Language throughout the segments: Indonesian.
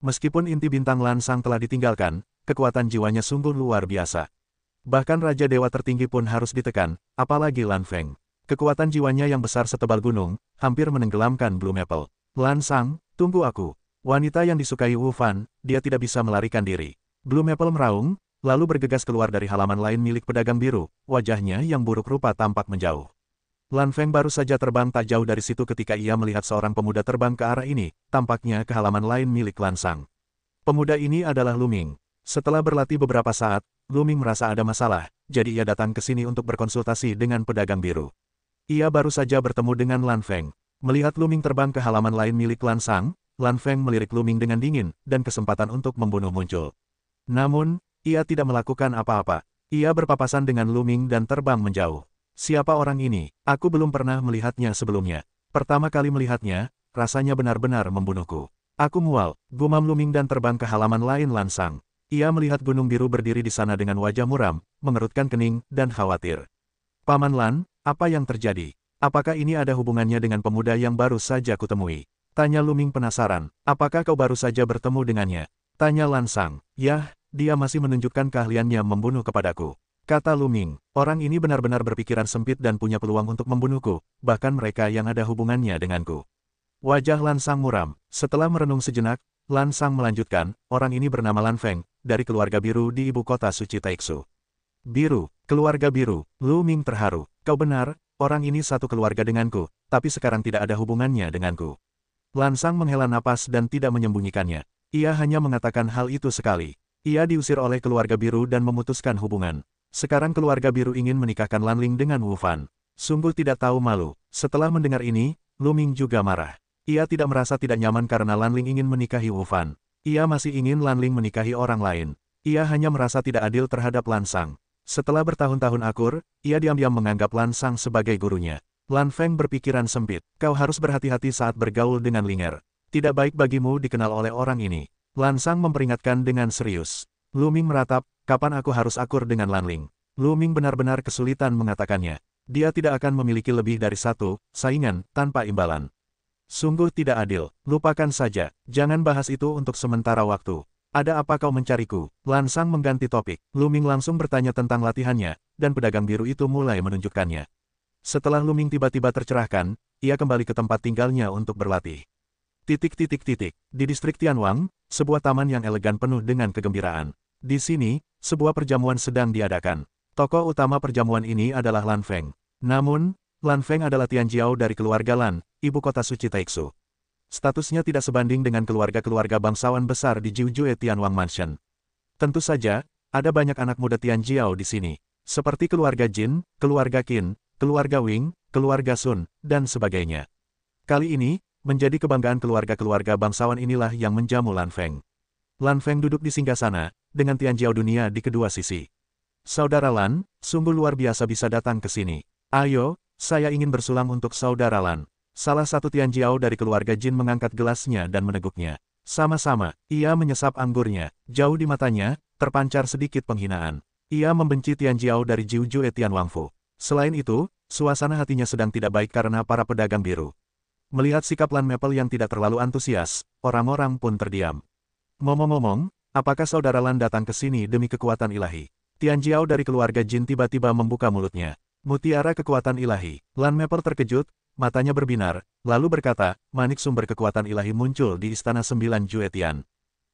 Meskipun inti bintang Lansang telah ditinggalkan, kekuatan jiwanya sungguh luar biasa. Bahkan Raja Dewa tertinggi pun harus ditekan, apalagi Lan Feng. Kekuatan jiwanya yang besar setebal gunung, hampir menenggelamkan Blue Maple. Lansang, tunggu aku. Wanita yang disukai Wu Fan, dia tidak bisa melarikan diri. Blue Maple meraung, lalu bergegas keluar dari halaman lain milik pedagang biru, wajahnya yang buruk rupa tampak menjauh. Lan Feng baru saja terbang tak jauh dari situ ketika ia melihat seorang pemuda terbang ke arah ini, tampaknya ke halaman lain milik Lansang. Pemuda ini adalah Lu Ming. Setelah berlatih beberapa saat, Lu Ming merasa ada masalah, jadi ia datang ke sini untuk berkonsultasi dengan pedagang biru. Ia baru saja bertemu dengan Lan Feng. Melihat Lu Ming terbang ke halaman lain milik Lansang, Lan Feng melirik Lu Ming dengan dingin, dan kesempatan untuk membunuh muncul. Namun, ia tidak melakukan apa-apa. Ia berpapasan dengan Lu Ming dan terbang menjauh. Siapa orang ini? Aku belum pernah melihatnya sebelumnya. Pertama kali melihatnya, rasanya benar-benar membunuhku. Aku mual, gumam Lu Ming dan terbang ke halaman lain Lansang. Ia melihat gunung biru berdiri di sana dengan wajah muram, mengerutkan kening, dan khawatir. Paman Lan, apa yang terjadi? Apakah ini ada hubungannya dengan pemuda yang baru saja kutemui? Tanya Lu Ming penasaran. Apakah kau baru saja bertemu dengannya? Tanya Lansang. Yah, dia masih menunjukkan keahliannya membunuh kepadaku. Kata Lu Ming, orang ini benar-benar berpikiran sempit dan punya peluang untuk membunuhku, bahkan mereka yang ada hubungannya denganku. Wajah Lansang muram. Setelah merenung sejenak, Lansang melanjutkan, orang ini bernama Lan Feng, dari keluarga biru di ibu kota suci Taixu. Biru, keluarga biru. Lu Ming terharu. Kau benar, orang ini satu keluarga denganku, tapi sekarang tidak ada hubungannya denganku. Lansang menghela napas dan tidak menyembunyikannya. Ia hanya mengatakan hal itu sekali. Ia diusir oleh keluarga biru dan memutuskan hubungan. Sekarang keluarga biru ingin menikahkan Lan Ling dengan Wu Fan. Sungguh tidak tahu malu. Setelah mendengar ini, Lu Ming juga marah. Ia tidak merasa tidak nyaman karena Lan Ling ingin menikahi Wu Fan. Ia masih ingin Lan Ling menikahi orang lain. Ia hanya merasa tidak adil terhadap Lansang. Setelah bertahun-tahun akur, ia diam-diam menganggap Lansang sebagai gurunya. Lan Feng berpikiran sempit. Kau harus berhati-hati saat bergaul dengan Linger. Tidak baik bagimu dikenal oleh orang ini. Lansang memperingatkan dengan serius. Lu Ming meratap, kapan aku harus akur dengan Lan Ling? Lu Ming benar-benar kesulitan mengatakannya. Dia tidak akan memiliki lebih dari satu saingan tanpa imbalan. Sungguh tidak adil. Lupakan saja. Jangan bahas itu untuk sementara waktu. Ada apa kau mencariku? Lansang mengganti topik. Lu Ming langsung bertanya tentang latihannya, dan pedagang biru itu mulai menunjukkannya. Setelah Lu Ming tiba-tiba tercerahkan, ia kembali ke tempat tinggalnya untuk berlatih. Di distrik Tianwang, sebuah taman yang elegan penuh dengan kegembiraan. Di sini, sebuah perjamuan sedang diadakan. Tokoh utama perjamuan ini adalah Lan Feng. Namun, Lan Feng adalah Tianjiao dari keluarga Lan, ibu kota suci Taixu. Statusnya tidak sebanding dengan keluarga-keluarga bangsawan besar di Jiujue Tianwang Mansion. Tentu saja, ada banyak anak muda Tianjiao di sini. Seperti keluarga Jin, keluarga Qin, keluarga Wing, keluarga Sun, dan sebagainya. Kali ini, menjadi kebanggaan keluarga-keluarga bangsawan inilah yang menjamu Lan Feng. Lan Feng duduk di singgasana, dengan Tianjiao dunia di kedua sisi. Saudara Lan, sungguh luar biasa bisa datang ke sini. Ayo, saya ingin bersulang untuk Saudara Lan. Salah satu Tianjiao dari keluarga Jin mengangkat gelasnya dan meneguknya. Sama-sama, ia menyesap anggurnya. Jauh di matanya, terpancar sedikit penghinaan. Ia membenci Tianjiao dari Jiujue Tianwangfu. Selain itu, suasana hatinya sedang tidak baik karena para pedagang biru. Melihat sikap Lan Maple yang tidak terlalu antusias, orang-orang pun terdiam. Ngomong-ngomong, apakah Saudara Lan datang ke sini demi kekuatan ilahi? Tianjiao dari keluarga Jin tiba-tiba membuka mulutnya. Mutiara kekuatan ilahi. Lan Maple terkejut, matanya berbinar, lalu berkata, manik sumber kekuatan ilahi muncul di Istana 9 Juetian.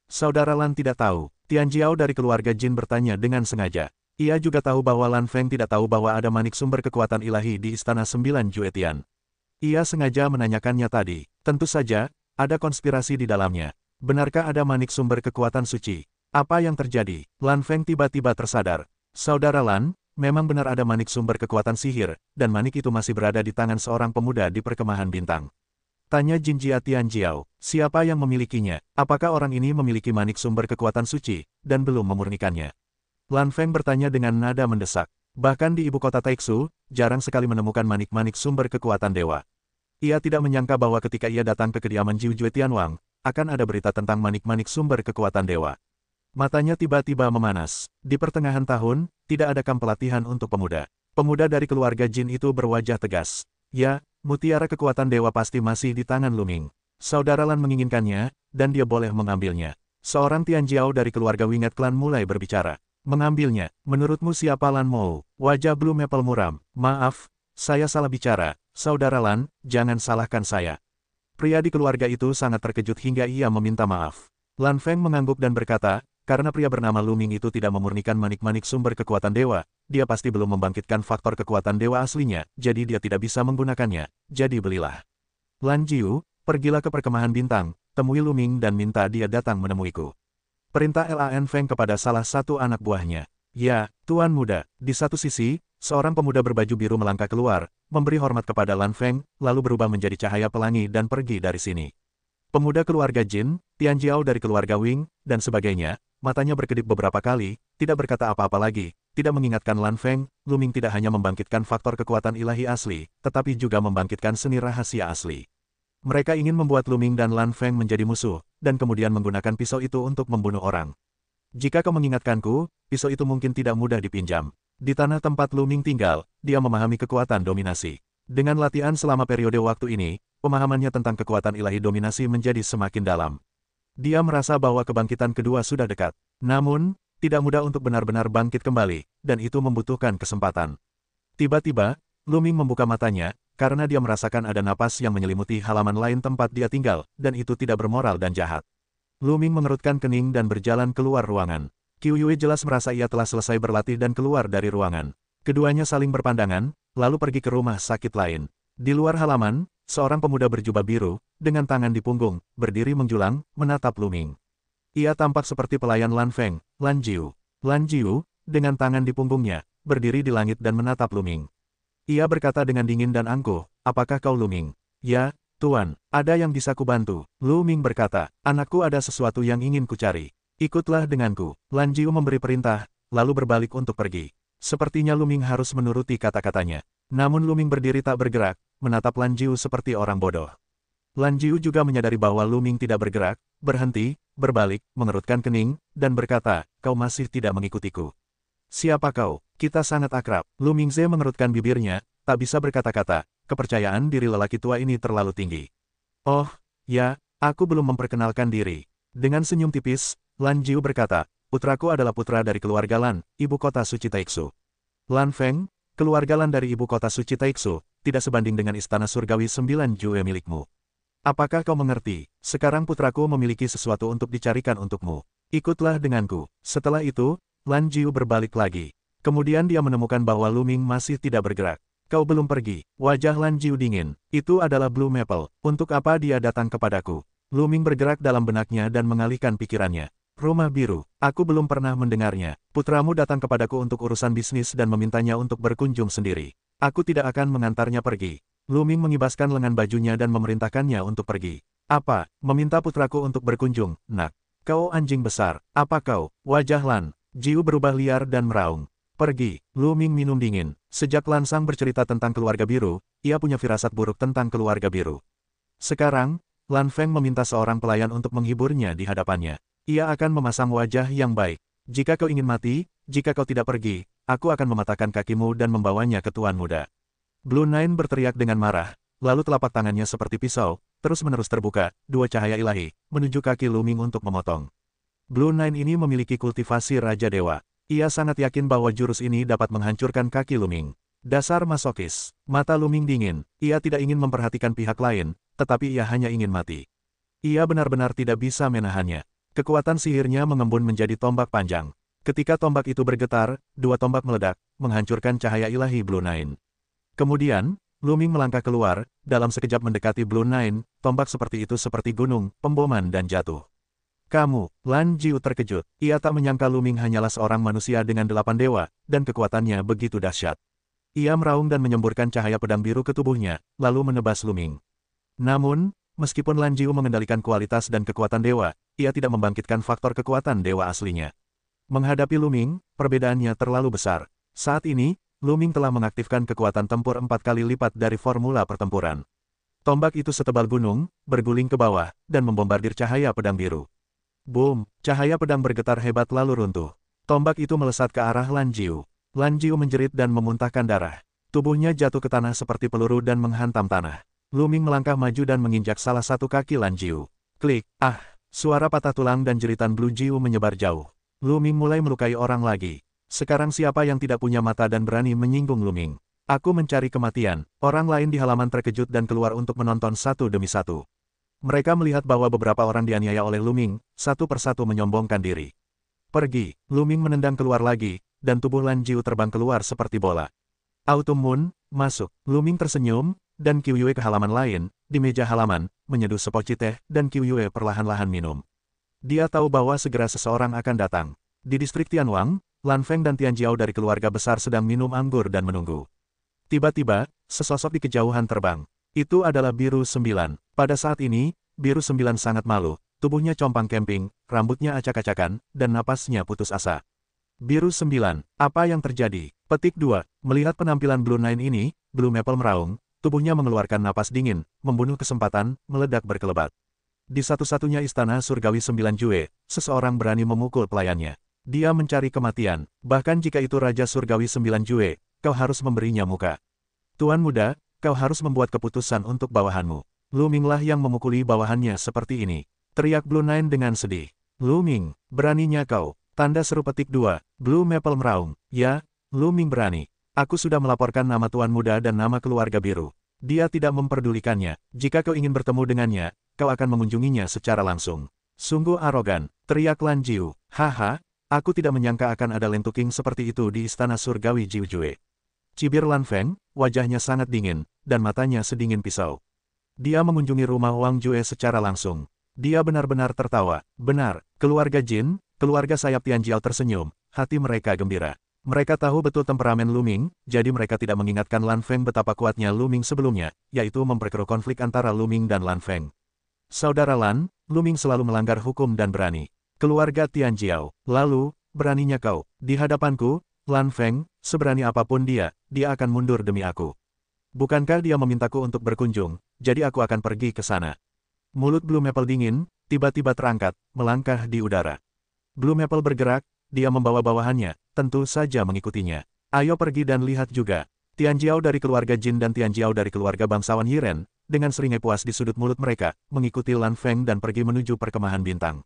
Saudara Lan tidak tahu. Tianjiao dari keluarga Jin bertanya dengan sengaja. Ia juga tahu bahwa Lan Feng tidak tahu bahwa ada manik sumber kekuatan ilahi di Istana 9 Juetian. Ia sengaja menanyakannya tadi. Tentu saja, ada konspirasi di dalamnya. Benarkah ada manik sumber kekuatan suci? Apa yang terjadi? Lan Feng tiba-tiba tersadar. Saudara Lan, memang benar ada manik sumber kekuatan sihir, dan manik itu masih berada di tangan seorang pemuda di perkemahan bintang. Tanya Jinjia Tianjiao, siapa yang memilikinya? Apakah orang ini memiliki manik sumber kekuatan suci, dan belum memurnikannya? Lan Feng bertanya dengan nada mendesak. Bahkan di ibu kota Taixu, jarang sekali menemukan manik-manik sumber kekuatan dewa. Ia tidak menyangka bahwa ketika ia datang ke kediaman Jiujue Tianwang, akan ada berita tentang manik-manik sumber kekuatan dewa. Matanya tiba-tiba memanas. Di pertengahan tahun, tidak ada kamp pelatihan untuk pemuda. Pemuda dari keluarga Jin itu berwajah tegas. Ya, mutiara kekuatan dewa pasti masih di tangan Lu Ming. Saudara Lan menginginkannya, dan dia boleh mengambilnya. Seorang Tianjiao dari keluarga Winget Clan mulai berbicara. Mengambilnya, menurutmu siapa Lan Mou? Wajah Blue Maple muram. Maaf, saya salah bicara. Saudara Lan, jangan salahkan saya. Pria di keluarga itu sangat terkejut hingga ia meminta maaf. Lan Feng mengangguk dan berkata, karena pria bernama Lu Ming itu tidak memurnikan manik-manik sumber kekuatan dewa, dia pasti belum membangkitkan faktor kekuatan dewa aslinya, jadi dia tidak bisa menggunakannya, jadi belilah. Lan Jiu, pergilah ke perkemahan bintang, temui Lu Ming dan minta dia datang menemuiku. Perintah Lan Feng kepada salah satu anak buahnya. Ya, Tuan Muda. Di satu sisi, seorang pemuda berbaju biru melangkah keluar, memberi hormat kepada Lan Feng, lalu berubah menjadi cahaya pelangi dan pergi dari sini. Pemuda keluarga Jin, Tianjiao dari keluarga Wing, dan sebagainya, matanya berkedip beberapa kali, tidak berkata apa-apa lagi, tidak mengingatkan Lan Feng. Lu Ming tidak hanya membangkitkan faktor kekuatan ilahi asli, tetapi juga membangkitkan seni rahasia asli. Mereka ingin membuat Lu Ming dan Lan Feng menjadi musuh, dan kemudian menggunakan pisau itu untuk membunuh orang. Jika kau mengingatkanku, pisau itu mungkin tidak mudah dipinjam. Di tanah tempat Lu Ming tinggal, dia memahami kekuatan dominasi. Dengan latihan selama periode waktu ini, pemahamannya tentang kekuatan ilahi dominasi menjadi semakin dalam. Dia merasa bahwa kebangkitan kedua sudah dekat. Namun, tidak mudah untuk benar-benar bangkit kembali, dan itu membutuhkan kesempatan. Tiba-tiba, Lu Ming membuka matanya, karena dia merasakan ada napas yang menyelimuti halaman lain tempat dia tinggal, dan itu tidak bermoral dan jahat. Lu Ming mengerutkan kening dan berjalan keluar ruangan. Qiu Yue jelas merasa ia telah selesai berlatih dan keluar dari ruangan. Keduanya saling berpandangan, lalu pergi ke rumah sakit lain. Di luar halaman, seorang pemuda berjubah biru, dengan tangan di punggung, berdiri menjulang, menatap Lu Ming. Ia tampak seperti pelayan Lan Feng, Lan Jiu. Lan Jiu, dengan tangan di punggungnya, berdiri di langit dan menatap Lu Ming. Ia berkata dengan dingin dan angkuh, apakah kau Lu Ming? Ya, Tuan, ada yang bisa kubantu. Lu Ming berkata, anakku ada sesuatu yang ingin kucari. Ikutlah denganku. Lan Jiu memberi perintah, lalu berbalik untuk pergi. Sepertinya Lu Ming harus menuruti kata-katanya. Namun Lu Ming berdiri tak bergerak, menatap Lan Jiu seperti orang bodoh. Lan Jiu juga menyadari bahwa Lu Ming tidak bergerak, berhenti, berbalik, mengerutkan kening, dan berkata, kau masih tidak mengikutiku. Siapa kau? Kita sangat akrab. Lu Mingze mengerutkan bibirnya, tak bisa berkata-kata, kepercayaan diri lelaki tua ini terlalu tinggi. Oh, ya, aku belum memperkenalkan diri. Dengan senyum tipis, Lan Jiu berkata, putraku adalah putra dari keluarga Lan, ibu kota suci Taiksu. Lan Feng, keluarga Lan dari ibu kota suci Taiksu, tidak sebanding dengan istana surgawi 9 Jue milikmu. Apakah kau mengerti? Sekarang putraku memiliki sesuatu untuk dicarikan untukmu. Ikutlah denganku. Setelah itu, Lan Jiu berbalik lagi. Kemudian dia menemukan bahwa Lu Ming masih tidak bergerak. Kau belum pergi. Wajah Lan Jiu dingin. Itu adalah Blue Maple. Untuk apa dia datang kepadaku? Lu Ming bergerak dalam benaknya dan mengalihkan pikirannya. Rumah biru. Aku belum pernah mendengarnya. Putramu datang kepadaku untuk urusan bisnis dan memintanya untuk berkunjung sendiri. Aku tidak akan mengantarnya pergi. Lu Ming mengibaskan lengan bajunya dan memerintahkannya untuk pergi. Apa? Meminta putraku untuk berkunjung, nak. Kau anjing besar. Apa kau? Wajah Lan Jiu berubah liar dan meraung. Pergi. Lu Ming minum dingin. Sejak Lan Sang bercerita tentang keluarga biru, ia punya firasat buruk tentang keluarga biru. Sekarang, Lan Feng meminta seorang pelayan untuk menghiburnya di hadapannya. Ia akan memasang wajah yang baik. Jika kau ingin mati, jika kau tidak pergi, aku akan mematahkan kakimu dan membawanya ke Tuan Muda. Blue Nine berteriak dengan marah, lalu telapak tangannya seperti pisau, terus-menerus terbuka, dua cahaya ilahi, menuju kaki Lu Ming untuk memotong. Blue Nine ini memiliki kultivasi Raja Dewa. Ia sangat yakin bahwa jurus ini dapat menghancurkan kaki Lu Ming. Dasar masokis. Mata Lu Ming dingin. Ia tidak ingin memperhatikan pihak lain, tetapi ia hanya ingin mati. Ia benar-benar tidak bisa menahannya. Kekuatan sihirnya mengembun menjadi tombak panjang. Ketika tombak itu bergetar, dua tombak meledak, menghancurkan cahaya ilahi Blue Nine. Kemudian, Lu Ming melangkah keluar, dalam sekejap mendekati Blue Nine, tombak seperti itu seperti gunung, pemboman dan jatuh. Kamu, Lan Jiu terkejut. Ia tak menyangka Lu Ming hanyalah seorang manusia dengan 8 dewa, dan kekuatannya begitu dahsyat. Ia meraung dan menyemburkan cahaya pedang biru ke tubuhnya, lalu menebas Lu Ming. Namun, meskipun Lan Jiu mengendalikan kualitas dan kekuatan dewa, ia tidak membangkitkan faktor kekuatan dewa aslinya. Menghadapi Lu Ming, perbedaannya terlalu besar. Saat ini, Lu Ming telah mengaktifkan kekuatan tempur 4 kali lipat dari formula pertempuran. Tombak itu setebal gunung, berguling ke bawah, dan membombardir cahaya pedang biru. Boom! Cahaya pedang bergetar hebat lalu runtuh. Tombak itu melesat ke arah Lan Jiu. Lan Jiu menjerit dan memuntahkan darah. Tubuhnya jatuh ke tanah seperti peluru dan menghantam tanah. Lu Ming melangkah maju dan menginjak salah satu kaki Lan Jiu. Klik! Ah! Suara patah tulang dan jeritan Blue Jiu menyebar jauh. Lu Ming mulai melukai orang lagi. Sekarang siapa yang tidak punya mata dan berani menyinggung Lu Ming? Aku mencari kematian. Orang lain di halaman terkejut dan keluar untuk menonton satu demi satu. Mereka melihat bahwa beberapa orang dianiaya oleh Lu Ming, satu persatu menyombongkan diri. Pergi, Lu Ming menendang keluar lagi, dan tubuh Lan Jiu terbang keluar seperti bola. Autumn Moon, masuk. Lu Ming tersenyum, dan Qiu Yue ke halaman lain, di meja halaman, menyeduh sepoci teh, dan Qiu Yue perlahan-lahan minum. Dia tahu bahwa segera seseorang akan datang. Di distrik Tianwang, Lan Feng dan Tian Jiao dari keluarga besar sedang minum anggur dan menunggu. Tiba-tiba, sesosok di kejauhan terbang. Itu adalah Biru 9. Pada saat ini, Biru 9 sangat malu, tubuhnya compang kemping, rambutnya acak-acakan, dan napasnya putus asa. Biru 9, apa yang terjadi? Petik 2, melihat penampilan Blue Nine ini, Blue Maple meraung, tubuhnya mengeluarkan napas dingin, membunuh kesempatan, meledak berkelebat. Di satu-satunya istana surgawi 9 Jue, seseorang berani memukul pelayannya. Dia mencari kematian, bahkan jika itu Raja Surgawi 9 Jue, kau harus memberinya muka. Tuan muda, kau harus membuat keputusan untuk bawahanmu. Lu Minglah yang memukuli bawahannya seperti ini. Teriak Blue Nine dengan sedih. Lu Ming, beraninya kau. Tanda seru petik 2, Blue Maple meraung. Ya, Lu Ming berani. Aku sudah melaporkan nama Tuan Muda dan nama keluarga biru. Dia tidak memperdulikannya. Jika kau ingin bertemu dengannya, kau akan mengunjunginya secara langsung. Sungguh arogan, teriak Lan Jiu. Haha, aku tidak menyangka akan ada lentuking seperti itu di istana surgawi Jiu Jue. Cibir Lan Feng, wajahnya sangat dingin, dan matanya sedingin pisau. Dia mengunjungi rumah Wang Jue secara langsung. Dia benar-benar tertawa. Benar, keluarga Jin, keluarga sayap Tian Jiao tersenyum, hati mereka gembira. Mereka tahu betul temperamen Lu Ming, jadi mereka tidak mengingatkan Lan Feng betapa kuatnya Lu Ming sebelumnya, yaitu memperkeruh konflik antara Lu Ming dan Lan Feng. Saudara Lan, Lu Ming selalu melanggar hukum dan berani. Keluarga Tian Jiao, lalu, beraninya kau, di hadapanku, Lan Feng, seberani apapun dia akan mundur demi aku. Bukankah dia memintaku untuk berkunjung, jadi aku akan pergi ke sana. Mulut Blue Maple dingin, tiba-tiba terangkat, melangkah di udara. Blue Maple bergerak, dia membawa bawahannya, tentu saja mengikutinya. Ayo pergi dan lihat juga. Tian Jiao dari keluarga Jin dan Tian Jiao dari keluarga bangsawan Yiren, dengan seringai puas di sudut mulut mereka, mengikuti Lan Feng dan pergi menuju perkemahan bintang.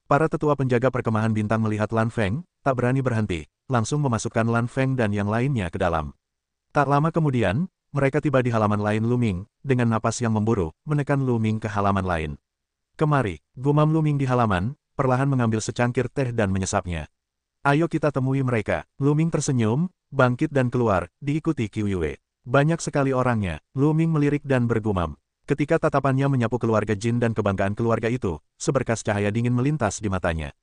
Para tetua penjaga perkemahan bintang melihat Lan Feng, tak berani berhenti, langsung memasukkan Lan Feng dan yang lainnya ke dalam. Tak lama kemudian, mereka tiba di halaman lain Lu Ming, dengan napas yang memburu, menekan Lu Ming ke halaman lain. Kemari, gumam Lu Ming di halaman, perlahan mengambil secangkir teh dan menyesapnya. Ayo kita temui mereka. Lu Ming tersenyum, bangkit dan keluar, diikuti Qiu Yue. Banyak sekali orangnya, Lu Ming melirik dan bergumam. Ketika tatapannya menyapu keluarga Jin dan kebanggaan keluarga itu, seberkas cahaya dingin melintas di matanya.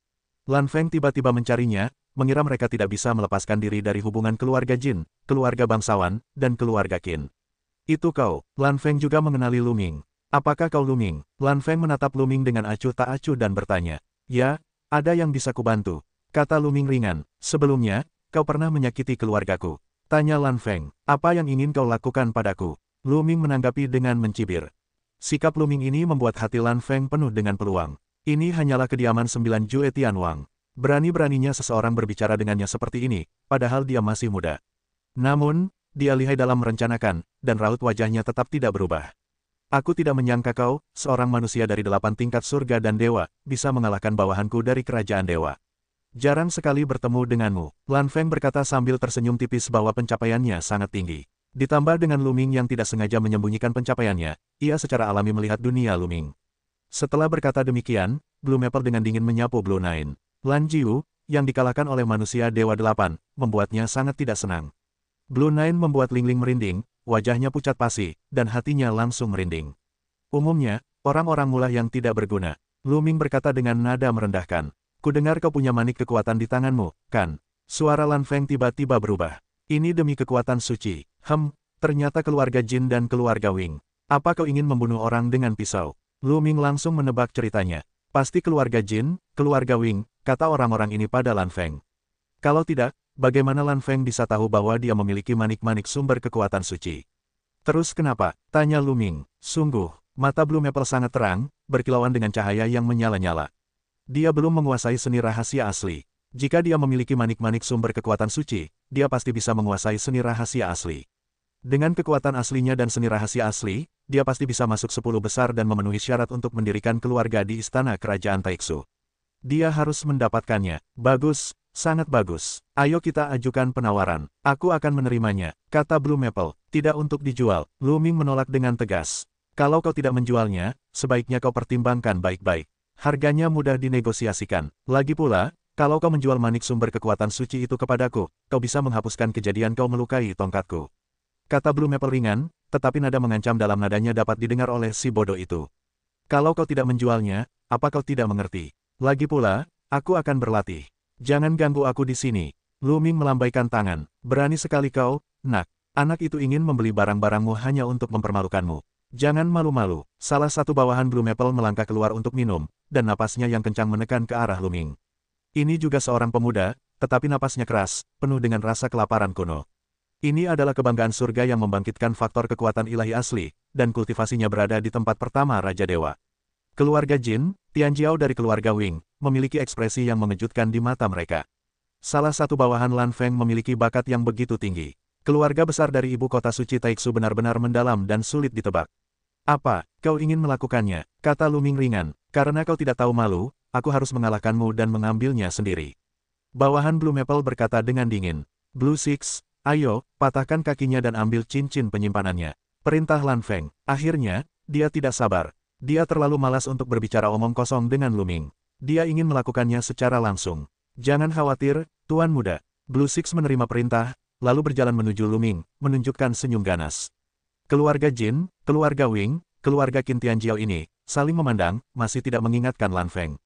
Lan Feng tiba-tiba mencarinya, mengira mereka tidak bisa melepaskan diri dari hubungan keluarga Jin, keluarga bangsawan, dan keluarga Qin. Itu kau. Lan Feng juga mengenali Lu Ming. Apakah kau Lu Ming? Lan Feng menatap Lu Ming dengan acuh tak acuh dan bertanya. Ya, ada yang bisa kubantu. Kata Lu Ming ringan. Sebelumnya, kau pernah menyakiti keluargaku. Tanya Lan Feng. Apa yang ingin kau lakukan padaku? Lu Ming menanggapi dengan mencibir. Sikap Lu Ming ini membuat hati Lan Feng penuh dengan peluang. Ini hanyalah kediaman 9 Jue Tianwang. Berani-beraninya seseorang berbicara dengannya seperti ini, padahal dia masih muda. Namun, dia lihai dalam merencanakan, dan raut wajahnya tetap tidak berubah. Aku tidak menyangka kau, seorang manusia dari 8 tingkat surga dan dewa, bisa mengalahkan bawahanku dari kerajaan dewa. Jarang sekali bertemu denganmu. Lan Feng berkata sambil tersenyum tipis bahwa pencapaiannya sangat tinggi. Ditambah dengan Lu Ming yang tidak sengaja menyembunyikan pencapaiannya, ia secara alami melihat dunia Lu Ming. Setelah berkata demikian, Blue Maple dengan dingin menyapu Blue Nine. Lan Jiu, yang dikalahkan oleh manusia Dewa 8, membuatnya sangat tidak senang. Blue Nine membuat Ling Ling merinding, wajahnya pucat pasi, dan hatinya langsung merinding. Umumnya, orang-orang mula yang tidak berguna. Lu Ming berkata dengan nada merendahkan. Kudengar kau punya manik kekuatan di tanganmu, kan? Suara Lan Feng tiba-tiba berubah. Ini demi kekuatan suci. Ternyata keluarga Jin dan keluarga Wing. Apa kau ingin membunuh orang dengan pisau? Lu Ming langsung menebak ceritanya. Pasti keluarga Jin, keluarga Wing, kata orang-orang ini pada Lan Feng. Kalau tidak, bagaimana Lan Feng bisa tahu bahwa dia memiliki manik-manik sumber kekuatan suci? Terus kenapa? Tanya Lu Ming. Sungguh, mata Blue Maple sangat terang, berkilauan dengan cahaya yang menyala-nyala. Dia belum menguasai seni rahasia asli. Jika dia memiliki manik-manik sumber kekuatan suci, dia pasti bisa menguasai seni rahasia asli. Dengan kekuatan aslinya dan seni rahasia asli, dia pasti bisa masuk 10 besar dan memenuhi syarat untuk mendirikan keluarga di istana kerajaan Taiksu. Dia harus mendapatkannya. Bagus, sangat bagus. Ayo kita ajukan penawaran. Aku akan menerimanya, kata Blue Maple. Tidak untuk dijual. Lu Ming menolak dengan tegas. Kalau kau tidak menjualnya, sebaiknya kau pertimbangkan baik-baik. Harganya mudah dinegosiasikan. Lagi pula, kalau kau menjual manik sumber kekuatan suci itu kepadaku, kau bisa menghapuskan kejadian kau melukai tongkatku. Kata Blue Maple ringan, tetapi nada mengancam dalam nadanya dapat didengar oleh si bodoh itu. Kalau kau tidak menjualnya, apa kau tidak mengerti? Lagi pula, aku akan berlatih. Jangan ganggu aku di sini. Lu Ming melambaikan tangan. Berani sekali kau, nak. Anak itu ingin membeli barang-barangmu hanya untuk mempermalukanmu. Jangan malu-malu. Salah satu bawahan Blue Maple melangkah keluar untuk minum, dan napasnya yang kencang menekan ke arah Lu Ming. Ini juga seorang pemuda, tetapi napasnya keras, penuh dengan rasa kelaparan kuno. Ini adalah kebanggaan surga yang membangkitkan faktor kekuatan ilahi asli, dan kultivasinya berada di tempat pertama Raja Dewa. Keluarga Jin, Tianjiao dari keluarga Wing, memiliki ekspresi yang mengejutkan di mata mereka. Salah satu bawahan Lan Feng memiliki bakat yang begitu tinggi. Keluarga besar dari ibu kota suci Taiksu benar-benar mendalam dan sulit ditebak. Apa, kau ingin melakukannya? Kata Lu Ming ringan. Karena kau tidak tahu malu, aku harus mengalahkanmu dan mengambilnya sendiri. Bawahan Blue Maple berkata dengan dingin. Blue Six, ayo, patahkan kakinya dan ambil cincin penyimpanannya. Perintah Lan Feng. Akhirnya, dia tidak sabar. Dia terlalu malas untuk berbicara omong kosong dengan Lu Ming. Dia ingin melakukannya secara langsung. Jangan khawatir, Tuan Muda. Blue Six menerima perintah, lalu berjalan menuju Lu Ming, menunjukkan senyum ganas. Keluarga Jin, keluarga Wing, keluarga Qin Tianjiao ini, saling memandang, masih tidak mengingatkan Lan Feng.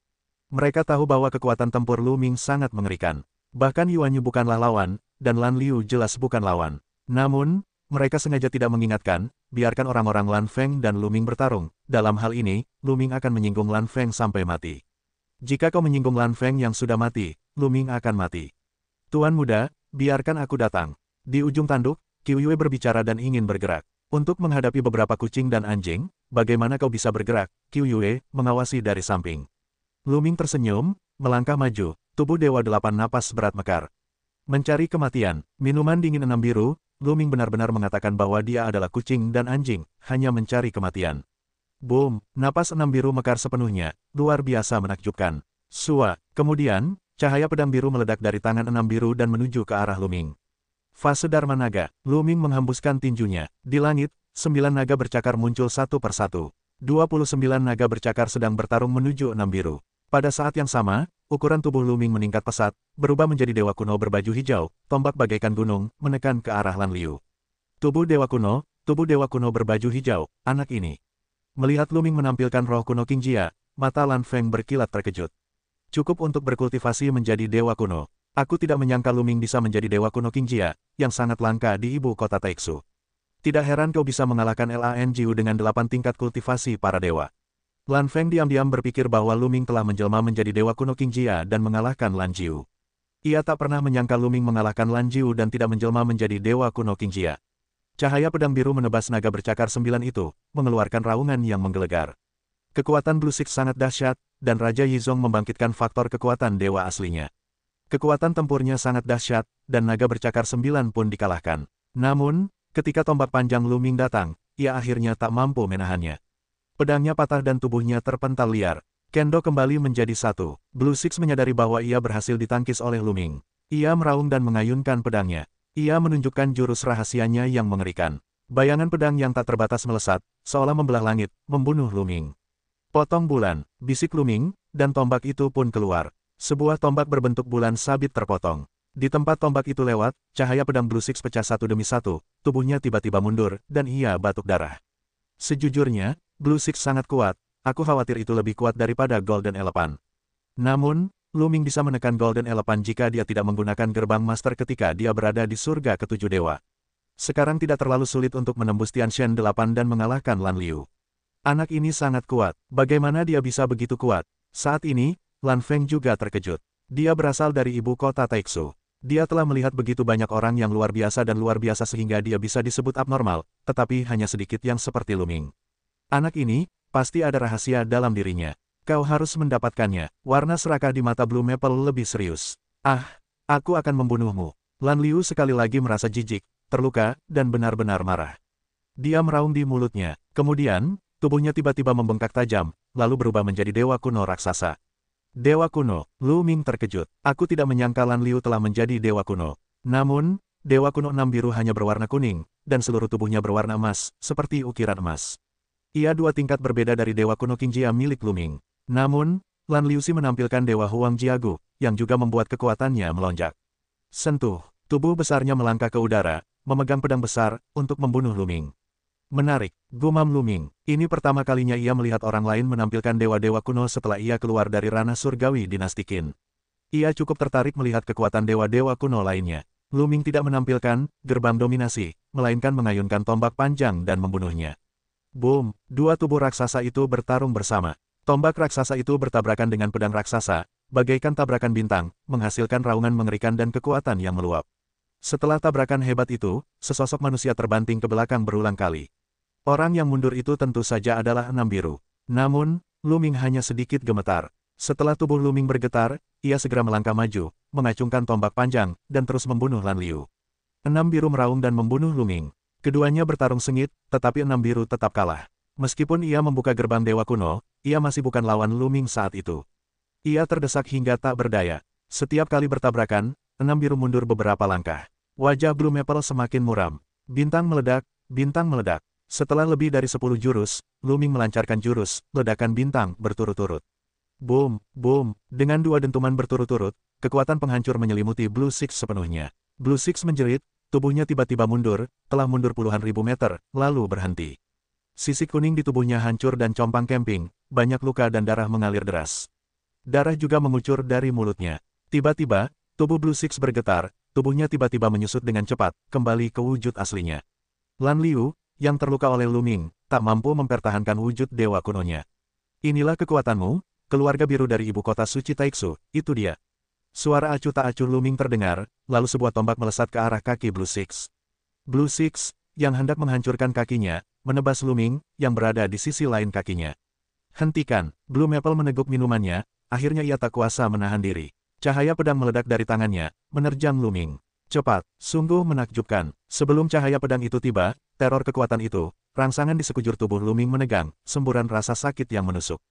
Mereka tahu bahwa kekuatan tempur Lu Ming sangat mengerikan. Bahkan Yuan Yu bukanlah lawan, dan Lan Liu jelas bukan lawan. Namun, mereka sengaja tidak mengingatkan, biarkan orang-orang Lan Feng dan Lu Ming bertarung. Dalam hal ini, Lu Ming akan menyinggung Lan Feng sampai mati. Jika kau menyinggung Lan Feng yang sudah mati, Lu Ming akan mati. Tuan Muda, biarkan aku datang. Di ujung tanduk, Qiu Yue berbicara dan ingin bergerak. Untuk menghadapi beberapa kucing dan anjing, bagaimana kau bisa bergerak? Qiu Yue mengawasi dari samping. Lu Ming tersenyum, melangkah maju, tubuh Dewa Delapan napas berat mekar. Mencari kematian, minuman dingin enam biru, Lu Ming benar-benar mengatakan bahwa dia adalah kucing dan anjing, hanya mencari kematian. Boom, napas enam biru mekar sepenuhnya, luar biasa menakjubkan. Sua, kemudian, cahaya pedang biru meledak dari tangan enam biru dan menuju ke arah Lu Ming. Fase Dharma Naga, Lu Ming menghembuskan tinjunya. Di langit, 9 naga bercakar muncul satu persatu. 29 naga bercakar sedang bertarung menuju enam biru. Pada saat yang sama, ukuran tubuh Lu Ming meningkat pesat, berubah menjadi dewa kuno berbaju hijau, tombak bagaikan gunung, menekan ke arah Lan Liu. Tubuh dewa kuno berbaju hijau, anak ini. Melihat Lu Ming menampilkan roh kuno King Jia, mata Lan Feng berkilat terkejut. Cukup untuk berkultivasi menjadi dewa kuno. Aku tidak menyangka Lu Ming bisa menjadi dewa kuno King Jia, yang sangat langka di ibu kota Taiksu. Tidak heran kau bisa mengalahkan Lan Jiu dengan 8 tingkat kultivasi para dewa. Lan Feng diam-diam berpikir bahwa Lu Ming telah menjelma menjadi dewa kuno King Jia dan mengalahkan Lan Jiu. Ia tak pernah menyangka Lu Ming mengalahkan Lan Jiu dan tidak menjelma menjadi dewa kuno King Jia. Cahaya pedang biru menebas naga bercakar 9 itu, mengeluarkan raungan yang menggelegar. Kekuatan Blue Six sangat dahsyat, dan Raja Yizong membangkitkan faktor kekuatan dewa aslinya. Kekuatan tempurnya sangat dahsyat, dan naga bercakar 9 pun dikalahkan. Namun, ketika tombak panjang Lu Ming datang, ia akhirnya tak mampu menahannya. Pedangnya patah dan tubuhnya terpental liar. Kendo kembali menjadi satu. Blue Six menyadari bahwa ia berhasil ditangkis oleh Lu Ming. Ia meraung dan mengayunkan pedangnya. Ia menunjukkan jurus rahasianya yang mengerikan. Bayangan pedang yang tak terbatas melesat, seolah membelah langit, membunuh Lu Ming. Potong bulan, bisik Lu Ming, dan tombak itu pun keluar. Sebuah tombak berbentuk bulan sabit terpotong. Di tempat tombak itu lewat, cahaya pedang Blue Six pecah satu demi satu, tubuhnya tiba-tiba mundur, dan ia batuk darah. Sejujurnya, Blue Six sangat kuat, aku khawatir itu lebih kuat daripada Golden Elephant. Namun, Lu Ming bisa menekan Golden Elephant jika dia tidak menggunakan gerbang master ketika dia berada di surga ketujuh dewa. Sekarang tidak terlalu sulit untuk menembus Tianshan 8 dan mengalahkan Lan Liu. Anak ini sangat kuat, bagaimana dia bisa begitu kuat? Saat ini, Lan Feng juga terkejut. Dia berasal dari ibu kota Taiksu. Dia telah melihat begitu banyak orang yang luar biasa dan luar biasa sehingga dia bisa disebut abnormal, tetapi hanya sedikit yang seperti Lu Ming. Anak ini, pasti ada rahasia dalam dirinya. Kau harus mendapatkannya. Warna serakah di mata Blue Maple lebih serius. Ah, aku akan membunuhmu. Lan Liu sekali lagi merasa jijik, terluka, dan benar-benar marah. Dia meraung di mulutnya. Kemudian, tubuhnya tiba-tiba membengkak tajam, lalu berubah menjadi dewa kuno raksasa. Dewa kuno, Lu Ming terkejut. Aku tidak menyangka Lan Liu telah menjadi dewa kuno. Namun, dewa kuno enam biru hanya berwarna kuning, dan seluruh tubuhnya berwarna emas, seperti ukiran emas. Ia dua tingkat berbeda dari dewa kuno Qingjia milik Lu Ming. Namun, Lan Liuxi menampilkan dewa Huang Jiagu, yang juga membuat kekuatannya melonjak. Sentuh, tubuh besarnya melangkah ke udara, memegang pedang besar, untuk membunuh Lu Ming. Menarik, gumam Lu Ming. Ini pertama kalinya ia melihat orang lain menampilkan dewa-dewa kuno setelah ia keluar dari ranah surgawi dinasti Qin. Ia cukup tertarik melihat kekuatan dewa-dewa kuno lainnya. Lu Ming tidak menampilkan gerbang dominasi, melainkan mengayunkan tombak panjang dan membunuhnya. Boom, dua tubuh raksasa itu bertarung bersama. Tombak raksasa itu bertabrakan dengan pedang raksasa, bagaikan tabrakan bintang, menghasilkan raungan mengerikan dan kekuatan yang meluap. Setelah tabrakan hebat itu, sesosok manusia terbanting ke belakang berulang kali. Orang yang mundur itu tentu saja adalah enam biru. Namun, Lu Ming hanya sedikit gemetar. Setelah tubuh Lu Ming bergetar, ia segera melangkah maju, mengacungkan tombak panjang, dan terus membunuh Lan Liu. Enam biru meraung dan membunuh Lu Ming. Keduanya bertarung sengit, tetapi enam biru tetap kalah. Meskipun ia membuka gerbang dewa kuno, ia masih bukan lawan Lu Ming saat itu. Ia terdesak hingga tak berdaya. Setiap kali bertabrakan, enam biru mundur beberapa langkah. Wajah Blue Maple semakin muram. Bintang meledak, bintang meledak. Setelah lebih dari 10 jurus, Lu Ming melancarkan jurus, ledakan bintang, berturut-turut. Boom, boom, dengan dua dentuman berturut-turut, kekuatan penghancur menyelimuti Blue Six sepenuhnya. Blue Six menjerit, tubuhnya tiba-tiba mundur, telah mundur puluhan ribu meter, lalu berhenti. Sisik kuning di tubuhnya hancur dan compang-camping, banyak luka dan darah mengalir deras. Darah juga mengucur dari mulutnya. Tiba-tiba, tubuh Blue Six bergetar, tubuhnya tiba-tiba menyusut dengan cepat, kembali ke wujud aslinya. Lan Liu, yang terluka oleh Lu Ming, tak mampu mempertahankan wujud dewa kunonya. Inilah kekuatanmu, keluarga biru dari ibu kota suci Taixu, itu dia. Suara acuh tak acuh Lu Ming terdengar, lalu sebuah tombak melesat ke arah kaki Blue Six. Blue Six, yang hendak menghancurkan kakinya, menebas Lu Ming, yang berada di sisi lain kakinya. Hentikan, Blue Maple meneguk minumannya, akhirnya ia tak kuasa menahan diri. Cahaya pedang meledak dari tangannya, menerjang Lu Ming. Cepat, sungguh menakjubkan. Sebelum cahaya pedang itu tiba, teror kekuatan itu, rangsangan di sekujur tubuh Lu Ming menegang, semburan rasa sakit yang menusuk.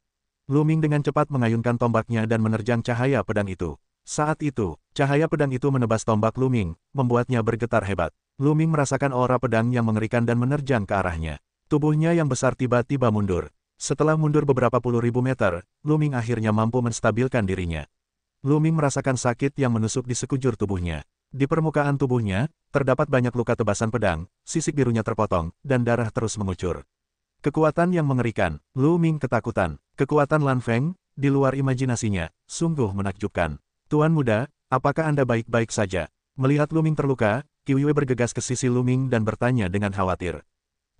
Lu Ming dengan cepat mengayunkan tombaknya dan menerjang cahaya pedang itu. Saat itu, cahaya pedang itu menebas tombak Lu Ming, membuatnya bergetar hebat. Lu Ming merasakan aura pedang yang mengerikan dan menerjang ke arahnya. Tubuhnya yang besar tiba-tiba mundur. Setelah mundur beberapa puluh ribu meter, Lu Ming akhirnya mampu menstabilkan dirinya. Lu Ming merasakan sakit yang menusuk di sekujur tubuhnya. Di permukaan tubuhnya, terdapat banyak luka tebasan pedang, sisik birunya terpotong, dan darah terus mengucur. Kekuatan yang mengerikan, Lu Ming ketakutan. Kekuatan Lan Feng, di luar imajinasinya, sungguh menakjubkan. Tuan muda, apakah Anda baik-baik saja? Melihat Lu Ming terluka, Qiu Yue bergegas ke sisi Lu Ming dan bertanya dengan khawatir.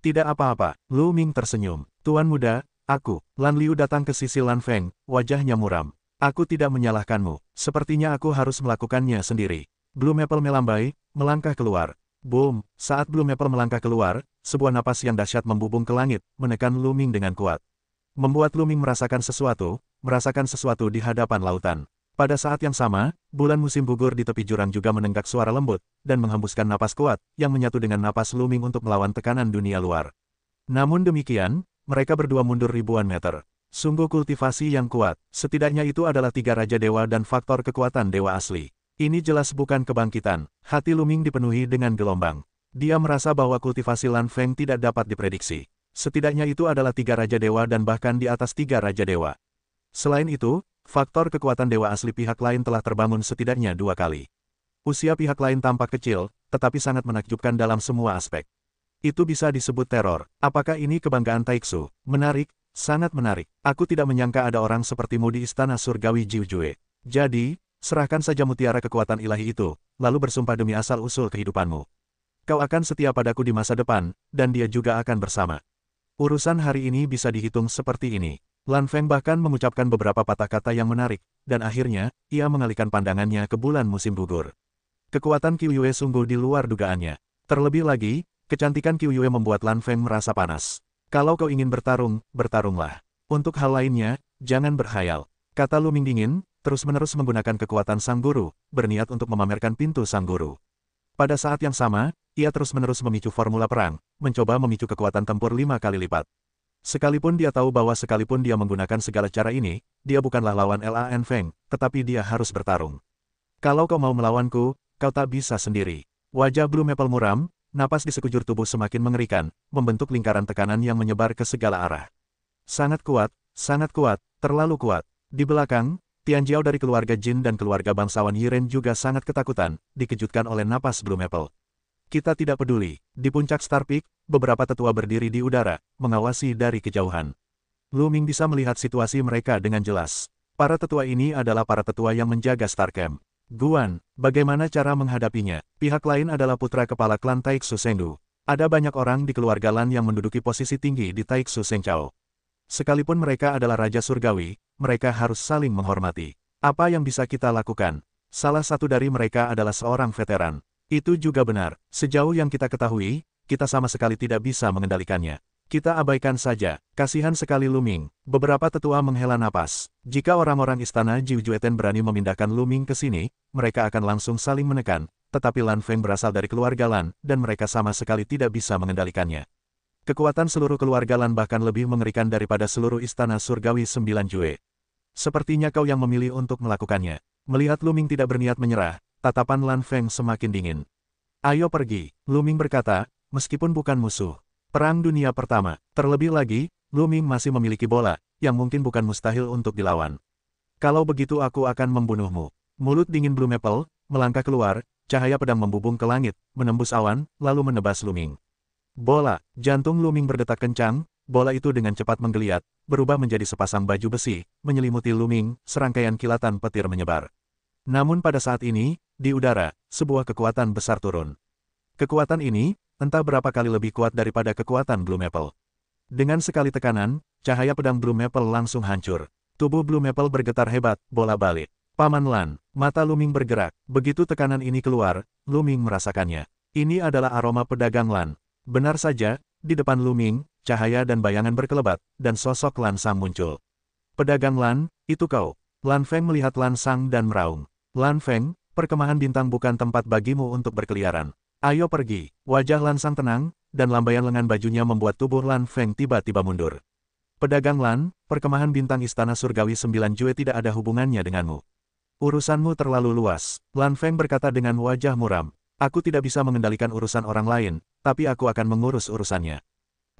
Tidak apa-apa, Lu Ming tersenyum. Tuan muda, aku, Lan Liu datang ke sisi Lan Feng, wajahnya muram. Aku tidak menyalahkanmu, sepertinya aku harus melakukannya sendiri. Blue Maple melambai, melangkah keluar. Boom, saat Blue Maple melangkah keluar, sebuah napas yang dahsyat membubung ke langit, menekan Lu Ming dengan kuat. Membuat Lu Ming merasakan sesuatu di hadapan lautan. Pada saat yang sama, bulan musim gugur di tepi jurang juga menenggak suara lembut, dan menghembuskan napas kuat, yang menyatu dengan napas Lu Ming untuk melawan tekanan dunia luar. Namun demikian, mereka berdua mundur ribuan meter. Sungguh kultivasi yang kuat, setidaknya itu adalah 3 Raja Dewa dan faktor kekuatan dewa asli. Ini jelas bukan kebangkitan, hati Lu Ming dipenuhi dengan gelombang. Dia merasa bahwa kultivasi Lan Feng tidak dapat diprediksi. Setidaknya itu adalah 3 Raja Dewa dan bahkan di atas 3 Raja Dewa. Selain itu, faktor kekuatan dewa asli pihak lain telah terbangun setidaknya 2 kali. Usia pihak lain tampak kecil, tetapi sangat menakjubkan dalam semua aspek. Itu bisa disebut teror. Apakah ini kebanggaan Taixu? Menarik, sangat menarik. Aku tidak menyangka ada orang sepertimu di istana surgawi Jiujue. Jadi, serahkan saja mutiara kekuatan ilahi itu, lalu bersumpah demi asal-usul kehidupanmu. Kau akan setia padaku di masa depan, dan dia juga akan bersama. Urusan hari ini bisa dihitung seperti ini. Lan Feng bahkan mengucapkan beberapa patah kata yang menarik, dan akhirnya, ia mengalihkan pandangannya ke bulan musim gugur. Kekuatan Qiu Yue sungguh di luar dugaannya. Terlebih lagi, kecantikan Qiu Yue membuat Lan Feng merasa panas. Kalau kau ingin bertarung, bertarunglah. Untuk hal lainnya, jangan berkhayal. Kata Lu Ming dingin, terus-menerus menggunakan kekuatan sang guru, berniat untuk memamerkan pintu sang guru. Pada saat yang sama, ia terus-menerus memicu formula perang, mencoba memicu kekuatan tempur 5 kali lipat. Sekalipun dia tahu bahwa sekalipun dia menggunakan segala cara ini, dia bukanlah lawan Lan Feng, tetapi dia harus bertarung. Kalau kau mau melawanku, kau tak bisa sendiri. Wajah Blue Maple muram, napas di sekujur tubuh semakin mengerikan, membentuk lingkaran tekanan yang menyebar ke segala arah. Sangat kuat, terlalu kuat. Di belakang, Tianjiao dari keluarga Jin dan keluarga bangsawan Yiren juga sangat ketakutan, dikejutkan oleh napas Blue Maple. Kita tidak peduli. Di puncak Star Peak, beberapa tetua berdiri di udara, mengawasi dari kejauhan. Lu Ming bisa melihat situasi mereka dengan jelas. Para tetua ini adalah para tetua yang menjaga Star Camp. Guan, bagaimana cara menghadapinya? Pihak lain adalah putra kepala klan Taiksu Sengdu. Ada banyak orang di keluarga Lan yang menduduki posisi tinggi di Taiksu Sengchao. Sekalipun mereka adalah Raja Surgawi, mereka harus saling menghormati. Apa yang bisa kita lakukan? Salah satu dari mereka adalah seorang veteran. Itu juga benar. Sejauh yang kita ketahui, kita sama sekali tidak bisa mengendalikannya. Kita abaikan saja. Kasihan sekali Lu Ming. Beberapa tetua menghela napas. Jika orang-orang istana Jiujueten berani memindahkan Lu Ming ke sini, mereka akan langsung saling menekan. Tetapi Lan Feng berasal dari keluarga Lan, dan mereka sama sekali tidak bisa mengendalikannya. Kekuatan seluruh keluarga Lan bahkan lebih mengerikan daripada seluruh istana surgawi 9 Jue. Sepertinya kau yang memilih untuk melakukannya. Melihat Lu Ming tidak berniat menyerah, tatapan Lan Feng semakin dingin. Ayo pergi, Lu Ming berkata, meskipun bukan musuh. Perang Dunia Pertama. Terlebih lagi, Lu Ming masih memiliki bola, yang mungkin bukan mustahil untuk dilawan. Kalau begitu aku akan membunuhmu. Mulut dingin Blue Maple melangkah keluar, cahaya pedang membubung ke langit, menembus awan, lalu menebas Lu Ming. Bola, jantung Lu Ming berdetak kencang, bola itu dengan cepat menggeliat, berubah menjadi sepasang baju besi, menyelimuti Lu Ming, serangkaian kilatan petir menyebar. Namun pada saat ini, di udara, sebuah kekuatan besar turun. Kekuatan ini, entah berapa kali lebih kuat daripada kekuatan Blue Maple. Dengan sekali tekanan, cahaya pedang Blue Maple langsung hancur. Tubuh Blue Maple bergetar hebat, bola balik. Paman Lan, mata Lu Ming bergerak. Begitu tekanan ini keluar, Lu Ming merasakannya. Ini adalah aroma pedagang Lan. Benar saja, di depan Lu Ming, cahaya dan bayangan berkelebat, dan sosok Lan Sang muncul. Pedagang Lan, itu kau. Lan Feng melihat Lan Sang dan meraung. Lan Feng, perkemahan bintang bukan tempat bagimu untuk berkeliaran. Ayo pergi. Wajah Lan Sang tenang, dan lambaian lengan bajunya membuat tubuh Lan Feng tiba-tiba mundur. Pedagang Lan, perkemahan bintang Istana Surgawi 9 Jue tidak ada hubungannya denganmu. Urusanmu terlalu luas. Lan Feng berkata dengan wajah muram. Aku tidak bisa mengendalikan urusan orang lain, tapi aku akan mengurus urusannya.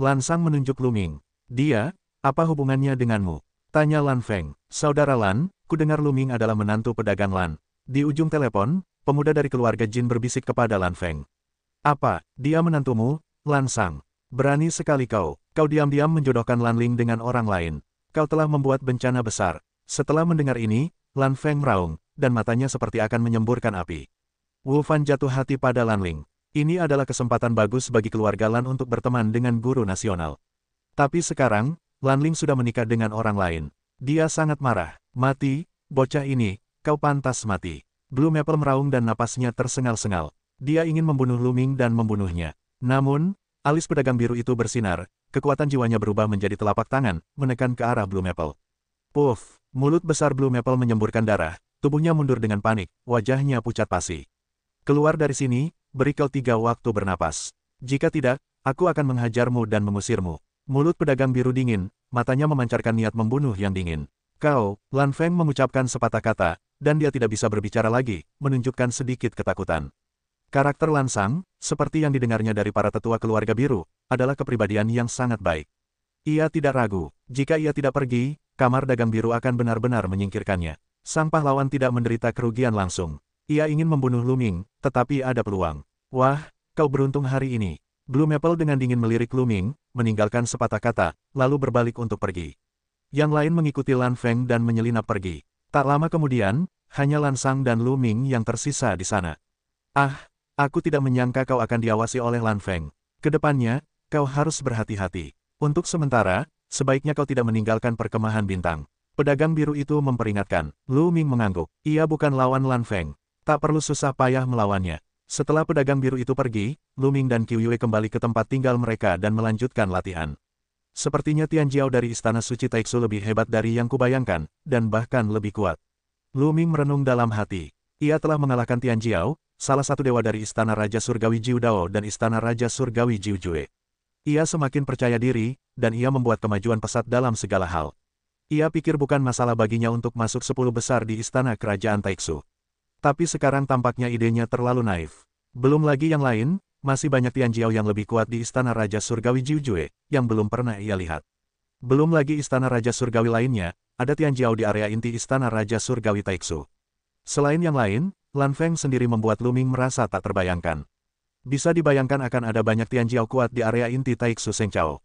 Lan Sang menunjuk Lu Ming. Dia, apa hubungannya denganmu? Tanya Lan Feng. Saudara Lan, kudengar Lu Ming adalah menantu pedagang Lan. Di ujung telepon, pemuda dari keluarga Jin berbisik kepada Lan Feng. Apa, dia menantumu, Lan Sang? Berani sekali kau. Kau diam-diam menjodohkan Lan Ling dengan orang lain. Kau telah membuat bencana besar. Setelah mendengar ini, Lan Feng meraung, dan matanya seperti akan menyemburkan api. Wu Fan jatuh hati pada Lan Ling. Ini adalah kesempatan bagus bagi keluarga Lan untuk berteman dengan guru nasional. Tapi sekarang, Lan Ling sudah menikah dengan orang lain. Dia sangat marah. Mati, bocah ini, kau pantas mati. Blue Maple meraung dan napasnya tersengal-sengal. Dia ingin membunuh Lu Ming dan membunuhnya. Namun, alis pedagang biru itu bersinar, kekuatan jiwanya berubah menjadi telapak tangan, menekan ke arah Blue Maple. Puff, mulut besar Blue Maple menyemburkan darah, tubuhnya mundur dengan panik, wajahnya pucat pasi. Keluar dari sini, beri kau 3 waktu bernapas. Jika tidak, aku akan menghajarmu dan mengusirmu. Mulut pedagang biru dingin, matanya memancarkan niat membunuh yang dingin. Kau, Lan Feng mengucapkan sepatah kata, dan dia tidak bisa berbicara lagi, menunjukkan sedikit ketakutan. Karakter Lan Sang, seperti yang didengarnya dari para tetua keluarga biru, adalah kepribadian yang sangat baik. Ia tidak ragu, jika ia tidak pergi, kamar dagang biru akan benar-benar menyingkirkannya. Sang pahlawan tidak menderita kerugian langsung. Ia ingin membunuh Lu Ming, tetapi ada peluang. Wah, kau beruntung hari ini. Blue Maple dengan dingin melirik Lu Ming, meninggalkan sepatah kata, lalu berbalik untuk pergi. Yang lain mengikuti Lan Feng dan menyelinap pergi. Tak lama kemudian, hanya Lan Sang dan Lu Ming yang tersisa di sana. Ah, aku tidak menyangka kau akan diawasi oleh Lan Feng. Kedepannya, kau harus berhati-hati. Untuk sementara, sebaiknya kau tidak meninggalkan perkemahan bintang. Pedagang biru itu memperingatkan. Lu Ming mengangguk. Ia bukan lawan Lan Feng. Tak perlu susah payah melawannya. Setelah pedagang biru itu pergi, Lu Ming dan Qiu Yue kembali ke tempat tinggal mereka dan melanjutkan latihan. Sepertinya Tianjiao dari Istana Suci Taiksu lebih hebat dari yang kubayangkan, dan bahkan lebih kuat. Lu Ming merenung dalam hati. Ia telah mengalahkan Tianjiao, salah satu dewa dari Istana Raja Surgawi Jiu Dao dan Istana Raja Surgawi Jiu Jue. Ia semakin percaya diri, dan ia membuat kemajuan pesat dalam segala hal. Ia pikir bukan masalah baginya untuk masuk 10 besar di Istana Kerajaan Taiksu. Tapi sekarang tampaknya idenya terlalu naif. Belum lagi yang lain, masih banyak Tianjiao yang lebih kuat di Istana Raja Surgawi Jiu Jue, yang belum pernah ia lihat. Belum lagi Istana Raja Surgawi lainnya, ada Tianjiao di area inti Istana Raja Surgawi Taiksu. Selain yang lain, Lan Feng sendiri membuat Lu Ming merasa tak terbayangkan. Bisa dibayangkan akan ada banyak Tianjiao kuat di area inti Taiksu Sengchao.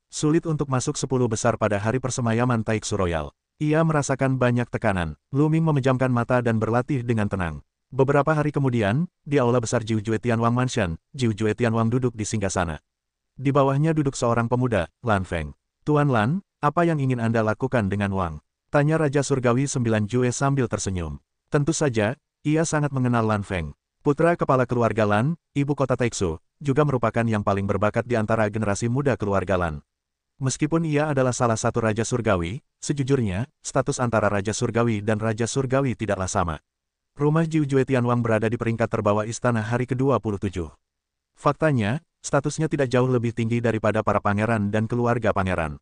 Sulit untuk masuk 10 besar pada hari persemayaman Taiksu Royal. Ia merasakan banyak tekanan. Lu Ming memejamkan mata dan berlatih dengan tenang. Beberapa hari kemudian, di aula besar Jiu Jue Tianwang Mansion, Jiu Jue Tianwang duduk di singgasana. Di bawahnya duduk seorang pemuda, Lan Feng. Tuan Lan, apa yang ingin Anda lakukan dengan Wang? Tanya Raja Surgawi 9 Jue sambil tersenyum. Tentu saja, ia sangat mengenal Lan Feng. Putra kepala keluarga Lan, ibu kota Taiksu, juga merupakan yang paling berbakat di antara generasi muda keluarga Lan. Meskipun ia adalah salah satu Raja Surgawi, sejujurnya, status antara Raja Surgawi dan Raja Surgawi tidaklah sama. Rumah Jiu Jue Tianwang berada di peringkat terbawah istana hari ke-27. Faktanya, statusnya tidak jauh lebih tinggi daripada para pangeran dan keluarga pangeran.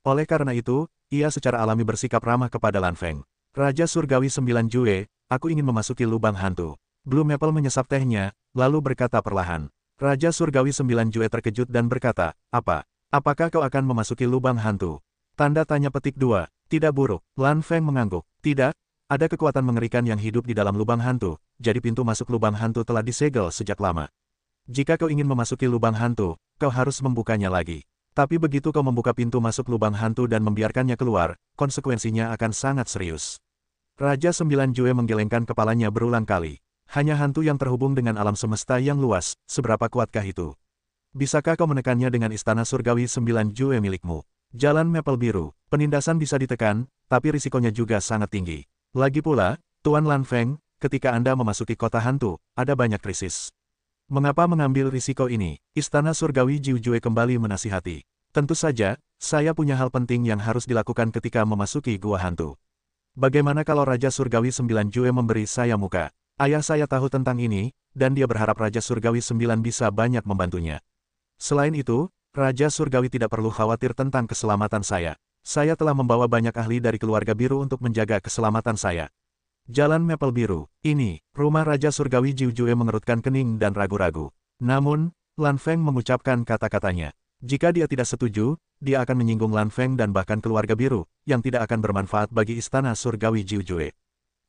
Oleh karena itu, ia secara alami bersikap ramah kepada Lan Feng. Raja Surgawi 9 Jue, aku ingin memasuki lubang hantu. Blue Maple menyesap tehnya, lalu berkata perlahan. Raja Surgawi 9 Jue terkejut dan berkata, apa? Apakah kau akan memasuki lubang hantu? Tanda tanya petik 2. Tidak buruk. Lan Feng mengangguk. Tidak, ada kekuatan mengerikan yang hidup di dalam lubang hantu, jadi pintu masuk lubang hantu telah disegel sejak lama. Jika kau ingin memasuki lubang hantu, kau harus membukanya lagi. Tapi begitu kau membuka pintu masuk lubang hantu dan membiarkannya keluar, konsekuensinya akan sangat serius. Raja 9 Jue menggelengkan kepalanya berulang kali. Hanya hantu yang terhubung dengan alam semesta yang luas, seberapa kuatkah itu? Bisakah kau menekannya dengan Istana Surgawi 9 Jue milikmu? Jalan Maple Biru, penindasan bisa ditekan, tapi risikonya juga sangat tinggi. Lagi pula, Tuan Lan Feng, ketika Anda memasuki kota hantu, ada banyak krisis. Mengapa mengambil risiko ini? Istana Surgawi Jiu Jue kembali menasihati. Tentu saja, saya punya hal penting yang harus dilakukan ketika memasuki gua hantu. Bagaimana kalau Raja Surgawi 9 Jue memberi saya muka? Ayah saya tahu tentang ini, dan dia berharap Raja Surgawi 9 bisa banyak membantunya. Selain itu, Raja Surgawi tidak perlu khawatir tentang keselamatan saya. Saya telah membawa banyak ahli dari keluarga biru untuk menjaga keselamatan saya. Jalan Maple Biru, ini, rumah Raja Surgawi Jiu Jue mengerutkan kening dan ragu-ragu. Namun, Lan Feng mengucapkan kata-katanya. Jika dia tidak setuju, dia akan menyinggung Lan Feng dan bahkan keluarga biru, yang tidak akan bermanfaat bagi Istana Surgawi Jiu Jue.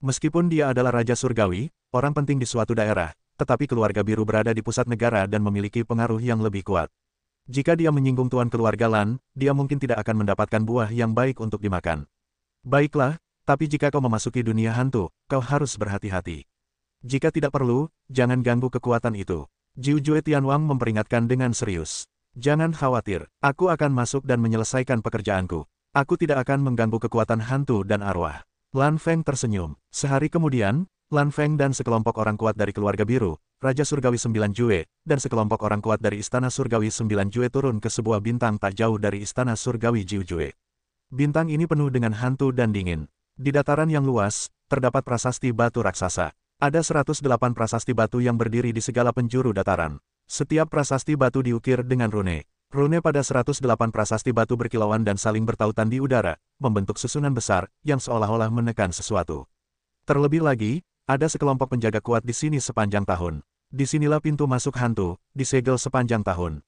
Meskipun dia adalah Raja Surgawi, orang penting di suatu daerah, tetapi keluarga biru berada di pusat negara dan memiliki pengaruh yang lebih kuat. Jika dia menyinggung tuan keluarga Lan, dia mungkin tidak akan mendapatkan buah yang baik untuk dimakan. Baiklah, tapi jika kau memasuki dunia hantu, kau harus berhati-hati. Jika tidak perlu, jangan ganggu kekuatan itu. Jiu Jue Tianwang memperingatkan dengan serius. Jangan khawatir, aku akan masuk dan menyelesaikan pekerjaanku. Aku tidak akan mengganggu kekuatan hantu dan arwah. Lan Feng tersenyum. Sehari kemudian, Lan Feng dan sekelompok orang kuat dari keluarga biru, Raja Surgawi 9 Jue, dan sekelompok orang kuat dari Istana Surgawi 9 Jue turun ke sebuah bintang tak jauh dari Istana Surgawi Jiu Jue. Bintang ini penuh dengan hantu dan dingin. Di dataran yang luas, terdapat prasasti batu raksasa. Ada 108 prasasti batu yang berdiri di segala penjuru dataran. Setiap prasasti batu diukir dengan rune. Rune pada 108 prasasti batu berkilauan dan saling bertautan di udara, membentuk susunan besar, yang seolah-olah menekan sesuatu. Terlebih lagi, ada sekelompok penjaga kuat di sini sepanjang tahun. Disinilah pintu masuk hantu, disegel sepanjang tahun.